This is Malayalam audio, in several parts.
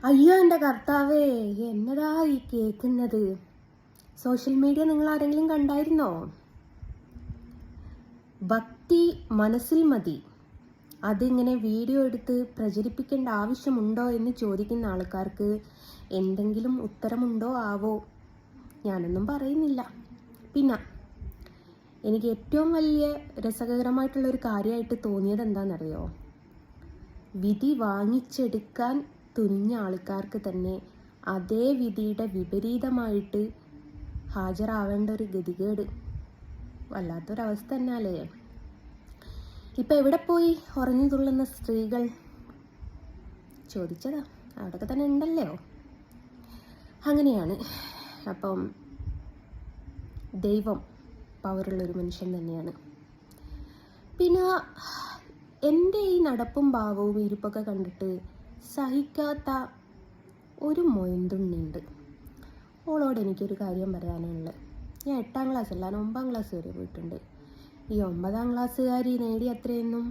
അയ്യോ എൻ്റെ കർത്താവേ, എന്നതാ ഈ കേൾക്കുന്നത്? സോഷ്യൽ മീഡിയ നിങ്ങൾ ആരെങ്കിലും കണ്ടായിരുന്നോ? ഭക്തി മനസ്സിൽ മതി, അതിങ്ങനെ വീഡിയോ എടുത്ത് പ്രചരിപ്പിക്കേണ്ട ആവശ്യമുണ്ടോ എന്ന് ചോദിക്കുന്ന ആൾക്കാർക്ക് എന്തെങ്കിലും ഉത്തരമുണ്ടോ ആവോ? ഞാനൊന്നും പറയുന്നില്ല. പിന്നെ എനിക്ക് ഏറ്റവും വലിയ രസകരമായിട്ടുള്ളൊരു കാര്യമായിട്ട് തോന്നിയത് എന്താണെന്നറിയോ? വിധി വാങ്ങിച്ചെടുക്കാൻ തുനിഞ്ഞ ആൾക്കാർക്ക് തന്നെ അതേ വിധിയുടെ വിപരീതമായിട്ട് ഹാജരാവേണ്ട ഒരു ഗതികേട്. വല്ലാത്തൊരവസ്ഥ തന്നെയല്ലേ? ഇപ്പം എവിടെ പോയി ഉറഞ്ഞു തുള്ളുന്ന സ്ത്രീകൾ? ചോദിച്ചതാ, അവിടെയൊക്കെ തന്നെ ഉണ്ടല്ലോ. അങ്ങനെയാണ്. അപ്പം ദൈവം പവറുള്ളൊരു മനുഷ്യൻ തന്നെയാണ്. പിന്നെ എൻ്റെ ഈ നടപ്പും ഭാവവും ഇരിപ്പൊക്കെ കണ്ടിട്ട് സഹിക്കാത്ത ഒരു മൊയന്തുണ്ണിയുണ്ട്. ഓളോട് എനിക്കൊരു കാര്യം പറയാനുള്ളത്. ഞാൻ 8ാം ക്ലാസ് അല്ല, 9ാം ക്ലാസ് വരെ പോയിട്ടുണ്ട്. ഈ 9ാം ക്ലാസ്സുകാരി നേടി അത്രയൊന്നും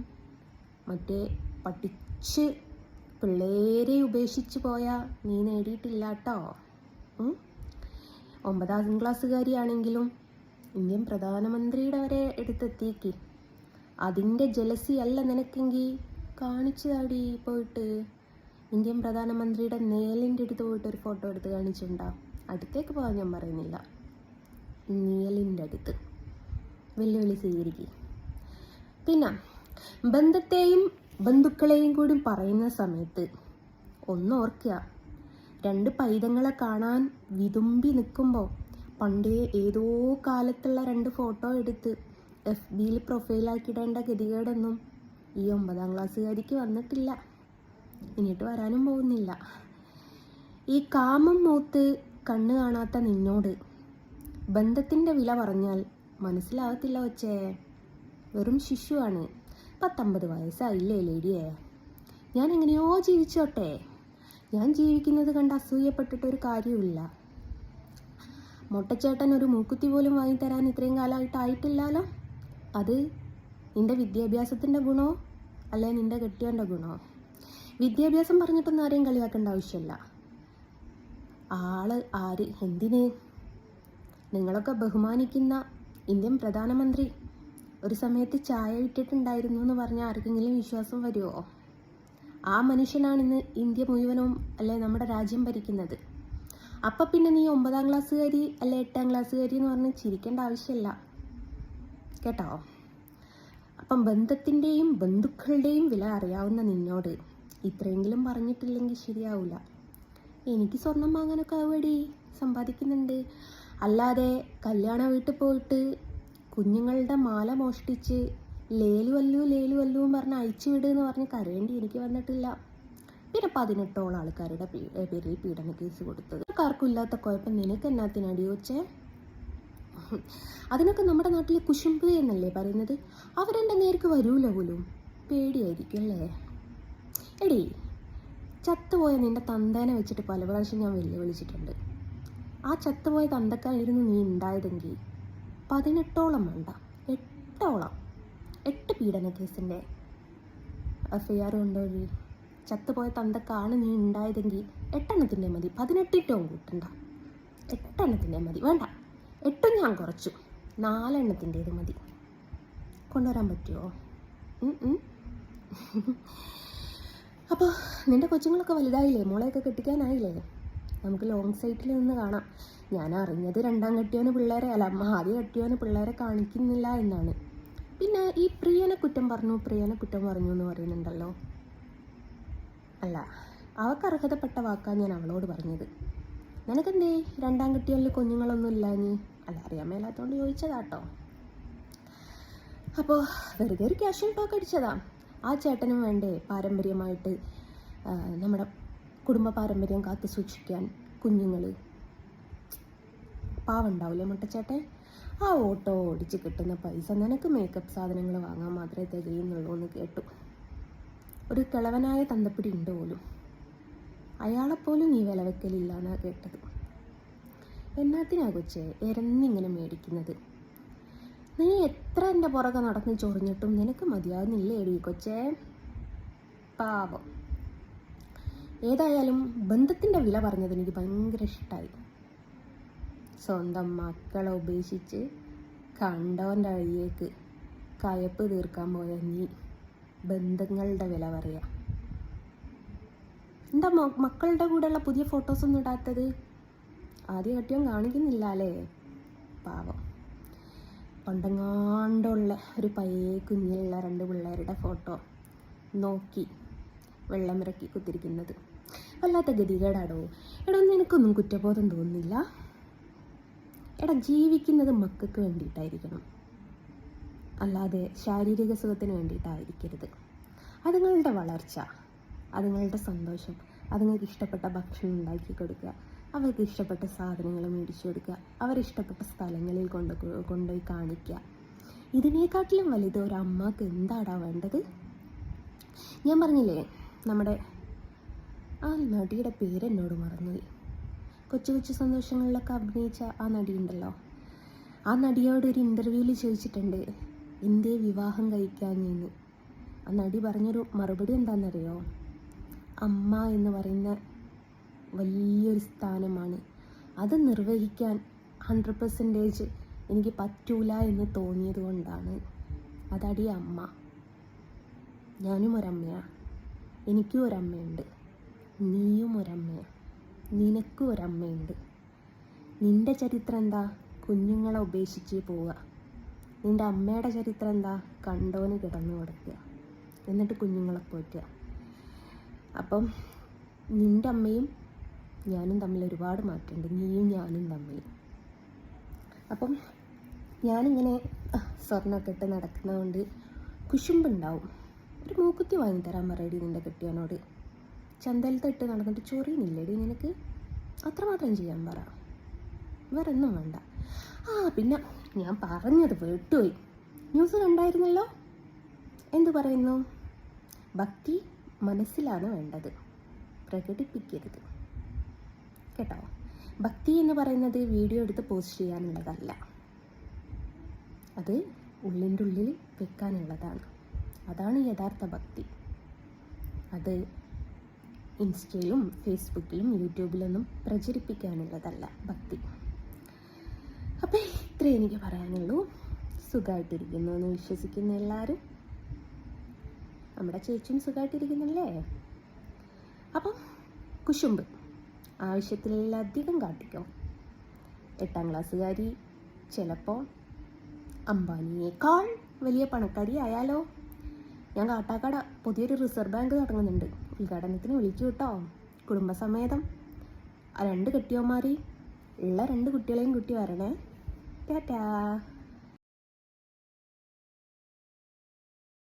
മറ്റേ പഠിച്ച് പിള്ളേരെ ഉപേക്ഷിച്ച് പോയാൽ നീ നേടിയിട്ടില്ല കേട്ടോ. 9ാം ക്ലാസ്സുകാരിയാണെങ്കിലും ഇന്ത്യൻ പ്രധാനമന്ത്രിയുടെ വരെ എടുത്തെത്തിക്ക്. അതിൻ്റെ ജലസി അല്ല നിനക്കെങ്കിൽ കാണിച്ചു താടി പോയിട്ട് ഇന്ത്യൻ പ്രധാനമന്ത്രിയുടെ നേലിൻ്റെ അടുത്ത് പോയിട്ട് ഒരു ഫോട്ടോ എടുത്ത് കാണിച്ചിട്ടുണ്ടാവും. അടുത്തേക്ക് പോകാൻ ഞാൻ പറയുന്നില്ല, നേലിൻ്റെ അടുത്ത് വെല്ലുവിളി സ്വീകരിക്കുക. പിന്നെ ബന്ധത്തെയും ബന്ധുക്കളെയും കൂടി പറയുന്ന സമയത്ത് ഒന്നോർക്കുക, 2 പൈതങ്ങളെ കാണാൻ വിതുമ്പി നിൽക്കുമ്പോൾ പണ്ടേ ഏതോ കാലത്തുള്ള 2 ഫോട്ടോ എടുത്ത് FBയിൽ പ്രൊഫൈലാക്കിയിടേണ്ട ഗതികേടൊന്നും ഈ 9ാം ക്ലാസ്സുകാരിക്ക് വന്നിട്ടില്ല, ഇനിയിട്ട് വരാനും പോകുന്നില്ല. ഈ കാമം മൂത്ത് കണ്ണ് കാണാത്ത നിന്നോട് ബന്ധത്തിൻ്റെ വില പറഞ്ഞാൽ മനസ്സിലാകത്തില്ല വച്ചേ. വെറും ശിശുവാണ്. 19 വയസ്സായില്ലേ ലേഡിയെ. ഞാൻ എങ്ങനെയോ ജീവിച്ചോട്ടെ. ഞാൻ ജീവിക്കുന്നത് കണ്ട് അസൂയപ്പെട്ടിട്ടൊരു കാര്യമില്ല. മൊട്ടച്ചേട്ടൻ ഒരു മൂക്കുത്തി പോലും വാങ്ങിത്തരാൻ ഇത്രയും കാലമായിട്ടായിട്ടില്ലല്ലോ. അത് നിൻ്റെ വിദ്യാഭ്യാസത്തിൻ്റെ ഗുണോ അല്ലെ നിൻ്റെ കെട്ടിയവൻ്റെ ഗുണോ? വിദ്യാഭ്യാസം പറഞ്ഞിട്ടൊന്നും ആരെയും കളിയാക്കേണ്ട ആവശ്യമില്ല. ആള് ആര് എന്തിന്? നിങ്ങളൊക്കെ ബഹുമാനിക്കുന്ന ഇന്ത്യൻ പ്രധാനമന്ത്രി ഒരു സമയത്ത് ചായ വിറ്റിട്ടുണ്ടായിരുന്നു എന്ന് പറഞ്ഞാൽ ആർക്കെങ്കിലും വിശ്വാസം വരുമോ? ആ മനുഷ്യനാണ് ഇന്ന് ഇന്ത്യ മുഴുവനും അല്ലെ നമ്മുടെ രാജ്യം ഭരിക്കുന്നത്. അപ്പം പിന്നെ നീ 9ാം ക്ലാസ്സുകാരി അല്ലെ 8ാം ക്ലാസ്സുകാരി എന്ന് പറഞ്ഞ് ചിരിക്കേണ്ട ആവശ്യമില്ല കേട്ടോ. അപ്പം ബന്ധത്തിൻ്റെയും ബന്ധുക്കളുടെയും വില അറിയാവുന്ന നിന്നോട് ഇത്രയെങ്കിലും പറഞ്ഞിട്ടില്ലെങ്കിൽ ശരിയാവില്ല. എനിക്ക് സ്വർണം വാങ്ങാനൊക്കെ ആവടി സമ്പാദിക്കുന്നുണ്ട്. അല്ലാതെ കല്യാണ വീട്ടിൽ പോയിട്ട് കുഞ്ഞുങ്ങളുടെ മാല മോഷ്ടിച്ച് ലേലുവല്ലു ലേലുവല്ലു പറഞ്ഞ് അയച്ചു വിടുമെന്ന് പറഞ്ഞ് കരയേണ്ടി എനിക്ക് വന്നിട്ടില്ല. പിന്നെ 18ഓളം ആൾക്കാരുടെ പേരിൽ പീഡന കേസ് കൊടുത്തത്. ആർക്കും ഇല്ലാത്ത കുഴപ്പം നിനക്ക് എന്നാത്തിനടി വെച്ചേ? അതിനൊക്കെ നമ്മുടെ നാട്ടിൽ കുശുമ്പ് എന്നല്ലേ പറയുന്നത്. അവരെൻ്റെ നേർക്ക് വരൂല പോലും, പേടിയായിരിക്കും അല്ലേ? എടി, ചത്തുപോയ നിൻ്റെ തന്തേനെ വെച്ചിട്ട് പല പ്രാവശ്യം ഞാൻ വെല്ലുവിളിച്ചിട്ടുണ്ട്. ആ ചത്തുപോയ തന്തക്കായിരുന്നു നീ ഉണ്ടായതെങ്കിൽ 18ഓളം വേണ്ട, 8 പീഡന കേസിൻ്റെ FIR കൊണ്ടുപോയി. ചത്തുപോയ തന്തക്കാണ് നീ ഉണ്ടായതെങ്കിൽ 8 മതി, 18 കൂട്ടണ്ട. 8 മതി, വേണ്ട 8 ഞാൻ കുറച്ചു, 4 മതി. കൊണ്ടുവരാൻ പറ്റുമോ? അപ്പോൾ നിൻ്റെ കൊച്ചുങ്ങളൊക്കെ വലുതായില്ലേ? മോളെയൊക്കെ കെട്ടിക്കാനായില്ലേ? നമുക്ക് ലോങ് സൈറ്റിൽ നിന്ന് കാണാം. ഞാൻ അറിഞ്ഞത് 2ാം കെട്ടിയോന് പിള്ളേരെ അല്ല, ആദ്യ കെട്ടിയോന് പിള്ളേരെ കാണിക്കുന്നില്ല എന്നാണ്. പിന്നെ ഈ പ്രിയനെ കുറ്റം പറഞ്ഞു എന്ന് പറയുന്നുണ്ടല്ലോ. അല്ല, അവൾക്ക് അർഹതപ്പെട്ട വാക്കാണ് ഞാൻ അവളോട് പറഞ്ഞത്. നിനക്കെന്തേ 2ാം കെട്ടിയോനിൽ കുഞ്ഞുങ്ങളൊന്നും ഇല്ല നീ? അല്ല, അറിയാൻ മേലാത്തോണ്ട് ചോദിച്ചതാട്ടോ. അപ്പോൾ വെറുതെ ഒരു ക്യാഷ്വൽ ടോക്ക് അടിച്ചതാ. ആ ചേട്ടനും വേണ്ടേ പാരമ്പര്യമായിട്ട് നമ്മുടെ കുടുംബ പാരമ്പര്യം കാത്തു സൂക്ഷിക്കാൻ കുഞ്ഞുങ്ങൾ? പാവുണ്ടാവില്ലേ മുട്ടച്ചേട്ടൻ? ആ ഓട്ടോ ഓടിച്ച് കിട്ടുന്ന പൈസ നിനക്ക് മേക്കപ്പ് സാധനങ്ങൾ വാങ്ങാൻ മാത്രമേ തികയുന്നുള്ളൂ എന്ന് കേട്ടു. ഒരു കിളവനായ തന്തപ്പിടി ഉണ്ട് പോലും, അയാളെപ്പോലും നീ വില വെക്കലില്ല എന്നാണ് കേട്ടത്. എന്നാത്തിനാ കൊച്ചേ എരന്നിങ്ങനെ മേടിക്കുന്നത്? നീ എത്ര എൻ്റെ പുറകെ നടന്ന് ചൊറിഞ്ഞിട്ടും നിനക്ക് മതിയാകുന്നില്ലേ എടി കൊച്ചേ? പാവം. ഏതായാലും ബന്ധത്തിൻ്റെ വില പറഞ്ഞത് എനിക്ക് ഭയങ്കര ഇഷ്ടമായി. സ്വന്തം മക്കളെ ഉപേക്ഷിച്ച് കണ്ടവൻ്റെ വഴിയേക്ക് കയപ്പ് തീർക്കാൻ പോയ നീ ബന്ധങ്ങളുടെ വില പറയാം. എന്താ മക്കളുടെ കൂടെയുള്ള പുതിയ ഫോട്ടോസൊന്നും ഇടാത്തത്? ആദ്യ കെട്ടിയോൻ കാണിക്കുന്നില്ല അല്ലേ? പാവം. പണ്ടെങ്ങാണ്ടുള്ള ഒരു പയ്യെ കുഞ്ഞിലുള്ള 2 പിള്ളേരുടെ ഫോട്ടോ നോക്കി വെള്ളം ഇറക്കി കുത്തിരിക്കുന്നത് വല്ലാത്ത ഗതികേടാടോ. എടാ നിനക്കൊന്നും കുറ്റബോധം തോന്നുന്നില്ല? എടാ ജീവിക്കുന്നത് മക്കൾക്ക് വേണ്ടിയിട്ടായിരിക്കണം, അല്ലാതെ ശാരീരിക സുഖത്തിന് വേണ്ടിയിട്ടായിരിക്കരുത്. അതുങ്ങളുടെ വളർച്ച, അതുങ്ങളുടെ സന്തോഷം, അതുങ്ങൾക്ക് ഇഷ്ടപ്പെട്ട ഭക്ഷണം ഉണ്ടാക്കി കൊടുക്കുക, അവർക്ക് ഇഷ്ടപ്പെട്ട സാധനങ്ങൾ മേടിച്ചു കൊടുക്കുക, അവരിഷ്ടപ്പെട്ട സ്ഥലങ്ങളിൽ കൊണ്ടുപോയി കാണിക്കുക. ഇതിനേക്കാട്ടിലും വലുത് ഒരു അമ്മക്ക് എന്താടാ വേണ്ടത്? ഞാൻ പറഞ്ഞില്ലേ, നമ്മുടെ ആ നടിയുടെ പേരെന്നോട് മറന്നുപോയി. കൊച്ചു കൊച്ചു സന്തോഷങ്ങളിലൊക്കെ അഭിനയിച്ച ആ നടിയുണ്ടല്ലോ, ആ നടിയോട് ഒരു ഇൻ്റർവ്യൂവിൽ ചോദിച്ചിട്ടുണ്ട് എന്തേ വിവാഹം കഴിക്കാഞ്ഞെന്ന്. ആ നടി പറഞ്ഞൊരു മറുപടി എന്താണെന്നറിയോ? അമ്മ എന്ന് പറയുന്ന വലിയൊരു സ്ഥാനമാണ്, അത് നിർവഹിക്കാൻ 100% എനിക്ക് പറ്റൂല എന്ന് തോന്നിയത് കൊണ്ടാണ്. അതടി അമ്മ. ഞാനും ഒരമ്മയാണ്, എനിക്കും ഒരമ്മയുണ്ട്, നീയും ഒരമ്മയാണ്, നിനക്കും ഒരമ്മയുണ്ട്. നിൻ്റെ ചരിത്രം എന്താ? കുഞ്ഞുങ്ങളെ ഉപേക്ഷിച്ച് പോവുക. നിൻ്റെ അമ്മയുടെ ചരിത്രം എന്താ? കണ്ടോന് കിടന്നു കൊടുക്കുക, എന്നിട്ട് കുഞ്ഞുങ്ങളെ പോറ്റുക. അപ്പം നിൻ്റെ അമ്മയും ഞാനും തമ്മിൽ ഒരുപാട് മാറ്റമുണ്ട്, നീയും ഞാനും തമ്മിൽ. അപ്പം ഞാനിങ്ങനെ സ്വർണ്ണമൊക്കെ ഇട്ട് നടക്കുന്നതുകൊണ്ട് കുശുമ്പുണ്ടാവും. ഒരു മൂക്കുത്തി വാങ്ങിത്തരാൻ പറയടി നിൻ്റെ കെട്ടിയവനോട്. ചന്തലത്തെ ഇട്ട് നടന്നിട്ട് ചൊറിയുന്നില്ലേടി നിനക്ക്? അത്രമാത്രം ചെയ്യാൻ പറ, വേറെ ഒന്നും വേണ്ട. പിന്നെ ഞാൻ പറഞ്ഞത് വിട്ടുപോയി. ന്യൂസ് കണ്ടായിരുന്നല്ലോ. എന്തു പറയുന്നു? ഭക്തി മനസ്സിലാണ് വേണ്ടത്, പ്രകടിപ്പിക്കരുത് കേട്ടോ. ഭക്തി എന്ന് പറയുന്നത് വീഡിയോ എടുത്ത് പോസ്റ്റ് ചെയ്യാനുള്ളതല്ല, അത് ഉള്ളിൻ്റെ ഉള്ളിൽ വെക്കാനുള്ളതാണ്. അതാണ് യഥാർത്ഥ ഭക്തി. അത് ഇൻസ്റ്റയിലും ഫേസ്ബുക്കിലും യൂട്യൂബിലൊന്നും പ്രചരിപ്പിക്കാനുള്ളതല്ല ഭക്തി. അപ്പം ഇത്രയും എനിക്ക് പറയാനുള്ളൂ. സുഖമായിട്ടിരിക്കുന്നു എന്ന് വിശ്വസിക്കുന്ന എല്ലാവരും. നമ്മുടെ ചേച്ചിയും സുഖമായിട്ടിരിക്കുന്നില്ലേ? അപ്പം കുശുമ്പ് ആവശ്യത്തിലധികം കാട്ടിക്കോ. 8ാം ക്ലാസ്സുകാരി ചിലപ്പോൾ അംബാനിയേക്കാൾ വലിയ പണക്കാരി ആയാലോ. ഞാൻ കാട്ടാക്കട പുതിയൊരു റിസർവ് ബാങ്ക് തുടങ്ങുന്നുണ്ട്, ഉദ്ഘാടനത്തിന് വിളിച്ചു കേട്ടോ, കുടുംബസമേതം. 2 കെട്ടിയോന്മാർ ഉള്ള 2 കുട്ടികളെയും കുട്ടി വരണേ. ടാറ്റാ.